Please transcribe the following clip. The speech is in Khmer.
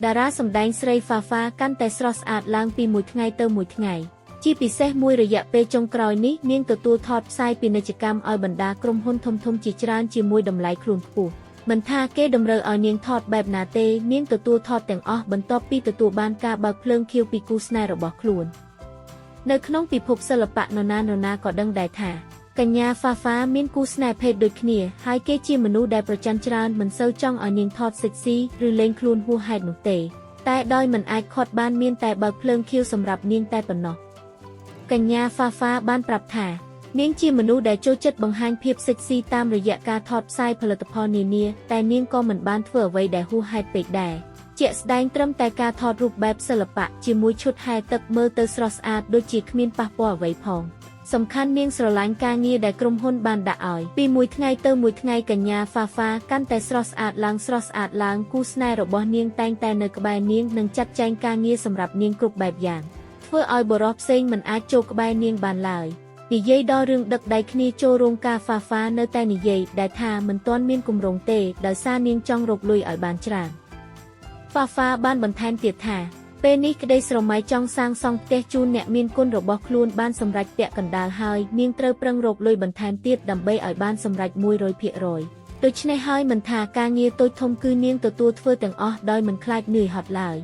តារាសម្ដែងស្រីហ្វាហ្វាកាន់តែស្រស់ស្អាតឡើងពីមួយថ្ងៃទៅមួយថ្ងៃជាពិសេសមួយរយៈពេលចុងក្រោយនេះនាងទទួលថតផ្សាយពាណិជ្ជកម្មឲ្យបណ្ដាក្រុមហ៊ុនធំៗជាច្រើនជាមួយតម្លៃខ្លួនខ្ពស់មិនថាគេតម្រូវឲ្យនាងថតបែបណាទេនាងទទួលថតទាំងអស់បន្ទាប់ពីទទួលបានការបើកភ្លើងខៀវពីគូស្នេហ៍របស់ខ្លួននៅក្នុងពិភពសិល្បៈនរណាក៏ដឹងដែរថាកញ្ញាហ្វាហ្វាមានគូស្នេហ៍ភេទដូចគ្នាហើយគេជាមនុស្សដែលប្រច័ណ្ឌច្រើនមិនសូវចង់ឲ្យនាងថតសេកស៊ីឬលេងខ្លួនហួសហេតុនោះទេតែដោយមិនអាចខាត់បានមានតែបើកភ្លើងខៀវសម្រាប់នាងតែប៉ុណ្ណោះកញ្ញាហ្វាហ្វាបានប្រាប់ថានាងជាមនុស្សដែលចូលចិត្តបង្ហាញភាពសេកស៊ីតាមរយៈការថតផ្សាយផលិតផលនានាតែនាងក៏មិនបានធ្វើអ្វីដែលហួសហេតុពេកដែរជាក់ស្ដែងត្រឹមតែការថតរូបបែបសិល្បៈជាមួយឈុតហែលទឹកមើលទៅស្រស់ស្អាតដូចជាគ្មានប៉ះពាល់អ្វីផងសំខាន់នាងស្រឡាញ់ការងារដែលក្រុមហ៊ុនបានដាក់ឲ្យពីមួយថ្ងៃទៅមួយថ្ងៃកញ្ញាហ្វាហ្វាកាន់តែស្រស់ស្អាតឡើងគូស្នេហ៍របស់នាងតែងតែនៅក្បែរនាងនិងចាត់ចែងការងារសម្រាប់នាងគ្រប់បែបយ៉ាងធ្វើឲ្យបុរសផ្សេងមិនអាចចូលក្បែរនាងបានឡើយនិយាយដល់រឿងដឹកដៃគ្នាចូលរោងការហ្វាហ្វានៅតែនិយាយដែលថាមិនទាន់មានគម្រោងទេដោយសារនាងចង់រកលុយឲ្យបានច្រើនហ្វាហ្វាបានបន្ថែមទៀតថាពេលនេះក្តីស្រមៃចង់សាងសង់ផ្ទះជូនអ្នកមានគុណរបស់ខ្លួនបានសម្រេចពាក់កណ្ដាលហើយនាងត្រូវប្រឹងរកលុយបន្ថែមទៀតដើម្បីឲ្យបានសម្រេច 100% ដូច្នេះហើយមិនថាការងារតូចធំគឺនាងទទួលធ្វើទាំងអស់ដោយមិនខ្លាចនឿយហត់ឡើយ